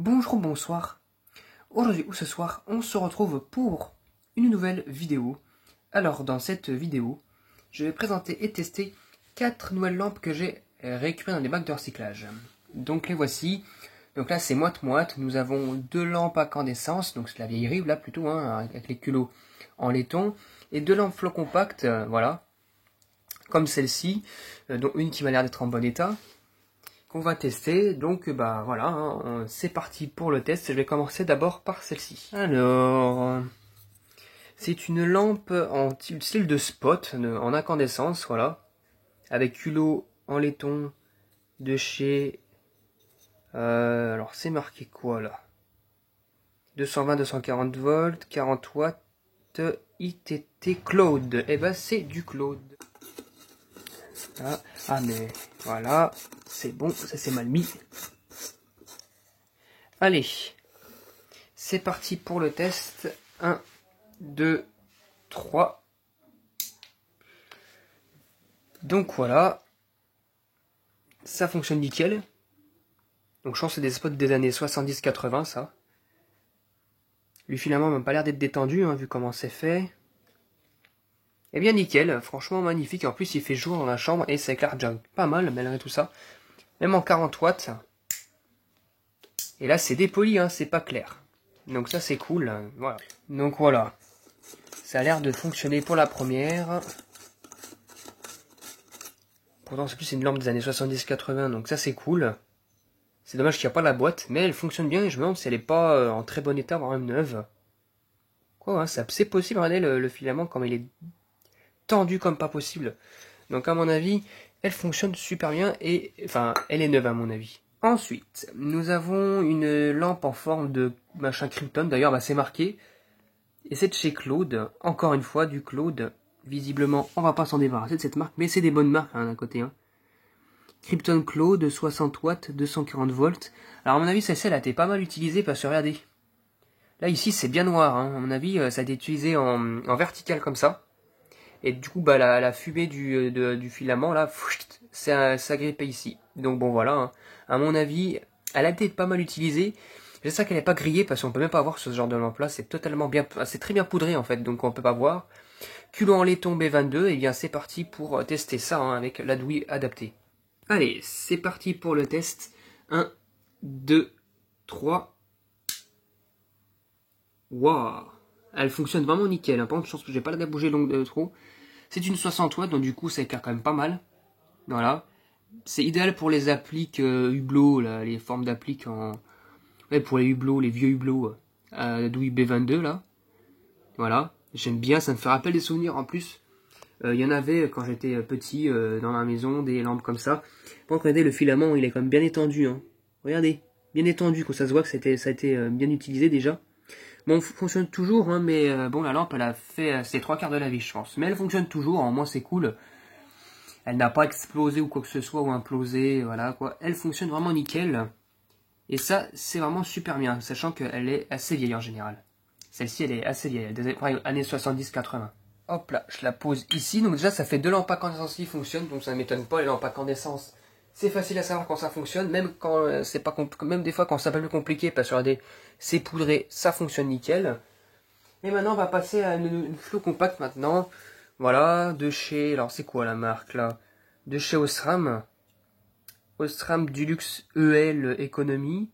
Bonjour, bonsoir. Aujourd'hui ou ce soir, on se retrouve pour une nouvelle vidéo. Alors, dans cette vidéo, je vais présenter et tester 4 nouvelles lampes que j'ai récupérées dans des bacs de recyclage. Donc les voici. Donc là, c'est moite-moite. Nous avons 2 lampes à incandescence, donc c'est la vieille rive là plutôt, hein, avec les culots en laiton. Et 2 lampes flow compactes, voilà. Comme celle-ci, dont une qui m'a l'air d'être en bon état. Qu'on va tester, donc bah voilà, hein, c'est parti pour le test. Je vais commencer d'abord par celle-ci. Alors, c'est une lampe en style de spot, en incandescence, voilà, avec culot en laiton de chez, alors c'est marqué quoi là, 220-240 volts, 40 watts, ITT Cloud. Et ben c'est du Cloud. Ah mais voilà, c'est bon, ça c'est mal mis. Allez, c'est parti pour le test. 1, 2, 3. Donc voilà, ça fonctionne nickel. Donc je pense que c'est des spots des années 70-80 ça. Lui finalement n'a pas l'air d'être détendu, hein, vu comment c'est fait. Et bien nickel, franchement magnifique. En plus il fait jour dans la chambre et ça éclaire déjà pas mal malgré tout ça. Même en 40 watts. Et là c'est dépoli, hein, c'est pas clair. Donc ça c'est cool, hein, voilà. Donc voilà, ça a l'air de fonctionner pour la première. Pourtant c'est plus une lampe des années 70-80, donc ça c'est cool. C'est dommage qu'il n'y a pas la boîte, mais elle fonctionne bien et je me demande si elle n'est pas en très bon état, voire même neuve. Quoi, hein, c'est possible, regardez le filament comme il est tendu comme pas possible. Donc à mon avis, elle fonctionne super bien et, enfin, elle est neuve à mon avis. Ensuite, nous avons une lampe en forme de machin Krypton, d'ailleurs bah, c'est marqué. Et c'est de chez Claude, encore une fois du Claude. Visiblement, on va pas s'en débarrasser de cette marque, mais c'est des bonnes marques hein, d'un côté. Hein. Krypton Claude, 60 watts, 240 volts. Alors à mon avis, celle-ci, elle a été pas mal utilisée parce que regardez. Là, ici, c'est bien noir. Hein. À mon avis, ça a été utilisé en vertical comme ça. Et du coup, bah, la fumée du filament, là, ça grippait ici. Donc bon, voilà. Hein. À mon avis, elle a été pas mal utilisée. J'espère qu'elle n'est pas grillée parce qu'on peut même pas voir ce genre de lampe là. C'est totalement bien, c'est très bien poudré en fait, donc on peut pas voir. Culot en laiton B22, et bien c'est parti pour tester ça hein, avec la douille adaptée. Allez, c'est parti pour le test. 1, 2, 3. Waouh, elle fonctionne vraiment nickel. Hein. Par contre, je pense que j'ai pas la bouger longue trop. C'est une 60 watts, donc du coup ça éclaire quand même pas mal. Voilà. C'est idéal pour les appliques Hublot, là, les formes d'appliques en... Ouais, pour les hublots, les vieux hublots douille B22 là. Voilà, j'aime bien, ça me fait rappel des souvenirs en plus. Il y en avait quand j'étais petit dans la maison, des lampes comme ça. Bon, regardez, le filament il est quand même bien étendu. Hein. Regardez, bien étendu, quand ça se voit que ça a été bien utilisé déjà. Bon, fonctionne toujours, hein, mais bon, la lampe elle a fait ses 3/4 de la vie, je pense. Mais elle fonctionne toujours, au moins c'est cool. Elle n'a pas explosé ou quoi que ce soit, ou implosé, voilà quoi. Elle fonctionne vraiment nickel. Et ça, c'est vraiment super bien, sachant qu'elle est assez vieille en général. Celle-ci, elle est assez vieille, des années 70-80. Hop là, je la pose ici. Donc déjà, ça fait 2 lampes à incandescence qui fonctionnent, donc ça ne m'étonne pas, les lampes à incandescence. C'est facile à savoir quand ça fonctionne, même quand c'est pas même des fois quand c'est un peu plus compliqué, parce que regardez, c'est poudré, ça fonctionne nickel. Et maintenant, on va passer à une flow compacte maintenant. Voilà, de chez, alors c'est quoi la marque là? De chez Osram. Osram Dulux EL Economy.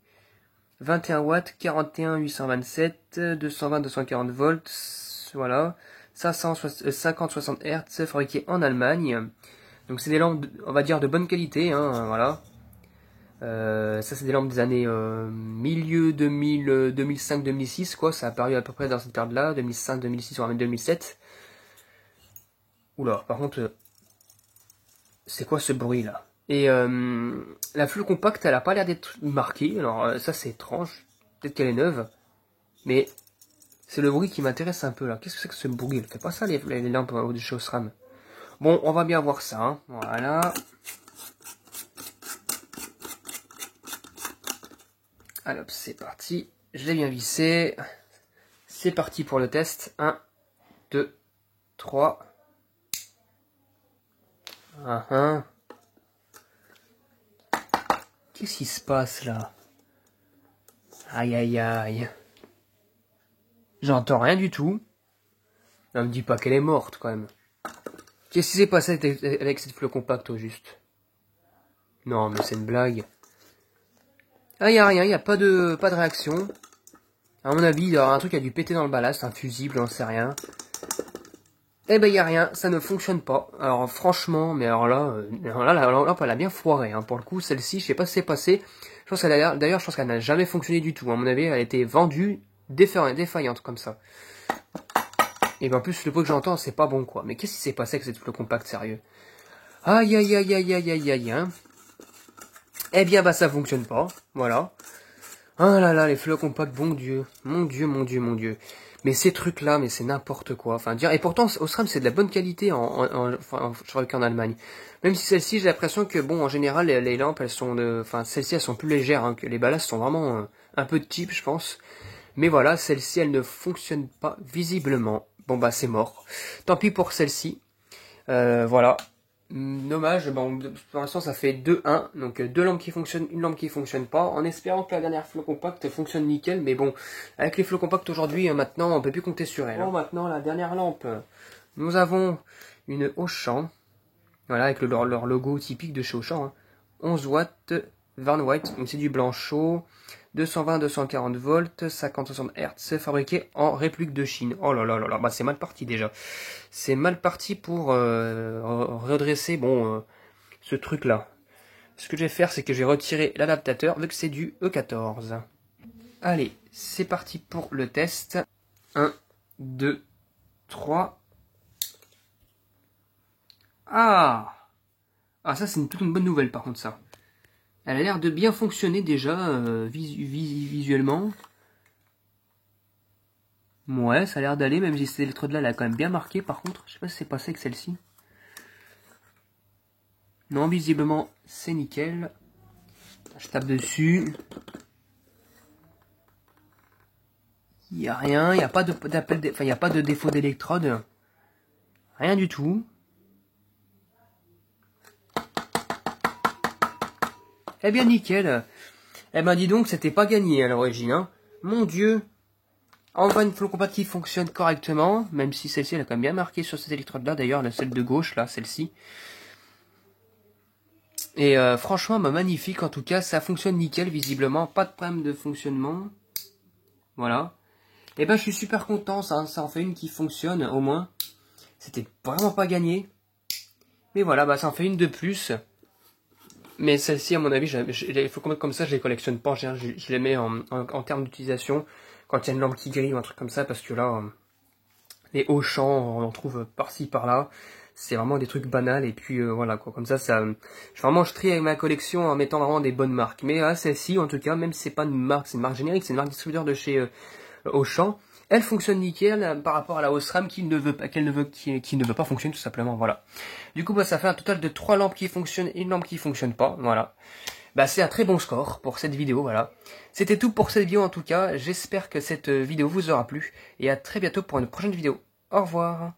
21 watts, 41 827, 220-240 volts, voilà, 50-60 Hz, fabriqué en Allemagne. Donc c'est des lampes, on va dire, de bonne qualité, hein, voilà. Ça c'est des lampes des années milieu 2005-2006, quoi, ça a apparu à peu près dans cette période-là, 2005-2006, voire même 2007. Oula, par contre, c'est quoi ce bruit-là? Et la flux compacte, elle a pas l'air d'être marquée, alors ça c'est étrange, peut-être qu'elle est neuve, mais c'est le bruit qui m'intéresse un peu là. Qu'est-ce que c'est que ce bruit? Elle fait pas ça les lampes de chez Osram. Bon, on va bien voir ça, hein. Voilà. Alors c'est parti, je l'ai bien vissé. C'est parti pour le test. 1, 2, 3. Qu'est-ce qui se passe là? Aïe aïe aïe. J'entends rien du tout. Ne me dis pas qu'elle est morte quand même. Qu'est-ce qui s'est passé avec cette fleur compacte au juste? Non mais c'est une blague. Ah y a rien, y a pas de réaction. À mon avis, il y aura un truc qui a dû péter dans le ballast, un fusible, j'en sais rien. Eh ben y a rien, ça ne fonctionne pas. Alors franchement, mais alors là, la lampe elle a bien foiré. Hein. Pour le coup, celle-ci, je sais pas ce qui s'est passé. Je pense d'ailleurs, je pense qu'elle n'a jamais fonctionné du tout. À mon avis, elle a été vendue défaillante comme ça. Et ben en plus, le bruit que j'entends, c'est pas bon quoi. Mais qu'est-ce qui s'est passé avec cette flot compacte, sérieux? Aïe aïe aïe aïe aïe aïe aïe hein. Eh bien bah ça fonctionne pas, voilà. Ah là là, les flots compacts, bon Dieu. Mon Dieu, mon Dieu, mon Dieu. Mais ces trucs-là, mais c'est n'importe quoi. Enfin, dire, et pourtant, Osram, c'est de la bonne qualité je crois qu'en Allemagne. Même si celle-ci, j'ai l'impression que, bon, en général, les lampes, elles sont enfin, celles-ci, elles sont plus légères, hein, que les ballasts sont vraiment un peu de type, je pense. Mais voilà, celle-ci, elle ne fonctionne pas visiblement. Bon, bah, c'est mort. Tant pis pour celle-ci. Voilà. Dommage, bon, pour l'instant ça fait 2-1, donc deux lampes qui fonctionnent, une lampe qui fonctionne pas, en espérant que la dernière flot compacte fonctionne nickel, mais bon, avec les flots compacts aujourd'hui, maintenant on peut plus compter sur elle. Bon, maintenant la dernière lampe, nous avons une Auchan, voilà, avec leur logo typique de chez Auchan, hein. 11 watts, Van White, donc c'est du blanc chaud, 220-240 volts, 50-60 Hz, fabriqué en République de Chine. Oh là là là là, bah c'est mal parti déjà. C'est mal parti pour redresser, bon, ce truc-là. Ce que je vais faire, c'est que je vais retirer l'adaptateur, vu que c'est du E14. Allez, c'est parti pour le test. 1, 2, 3. Ah! Ah, ça c'est toute une bonne nouvelle par contre ça. Elle a l'air de bien fonctionner déjà, visuellement. Ouais, ça a l'air d'aller, même si cette électrode-là, elle a quand même bien marqué, par contre. Je sais pas si c'est passé avec celle-ci. Non, visiblement, c'est nickel. Je tape dessus. Il n'y a rien, il n'y a pas il n'y a pas de défaut d'électrode. Rien du tout. Eh bien, nickel. Eh ben, dis donc, c'était pas gagné à l'origine, hein. Mon Dieu. Enfin, une flot compacte qui fonctionne correctement, même si celle-ci, elle a quand même bien marqué sur cette électrode-là, d'ailleurs, celle de gauche, là, celle-ci. Et franchement, bah, magnifique, en tout cas, ça fonctionne nickel, visiblement, pas de problème de fonctionnement. Voilà. Et ben, je suis super content, ça en fait une qui fonctionne, au moins. C'était vraiment pas gagné. Mais voilà, bah, ça en fait une de plus. Mais celle-ci, à mon avis, il faut comme ça, je les collectionne pas, je les mets en termes d'utilisation, quand il y a une lampe qui grille ou un truc comme ça, parce que là, les Auchan, on en trouve par-ci, par-là. C'est vraiment des trucs banals, et puis voilà, quoi. Comme ça, je trie avec ma collection en mettant vraiment des bonnes marques. Mais celle-ci, en tout cas, même si c'est pas une marque, c'est une marque générique, c'est une marque distributeur de chez Auchan, elle fonctionne nickel par rapport à la Osram qui ne veut pas fonctionner tout simplement, voilà. Du coup, bah, ça fait un total de 3 lampes qui fonctionnent et une lampe qui fonctionne pas, voilà. Bah, c'est un très bon score pour cette vidéo, voilà. C'était tout pour cette vidéo en tout cas, j'espère que cette vidéo vous aura plu, et à très bientôt pour une prochaine vidéo. Au revoir.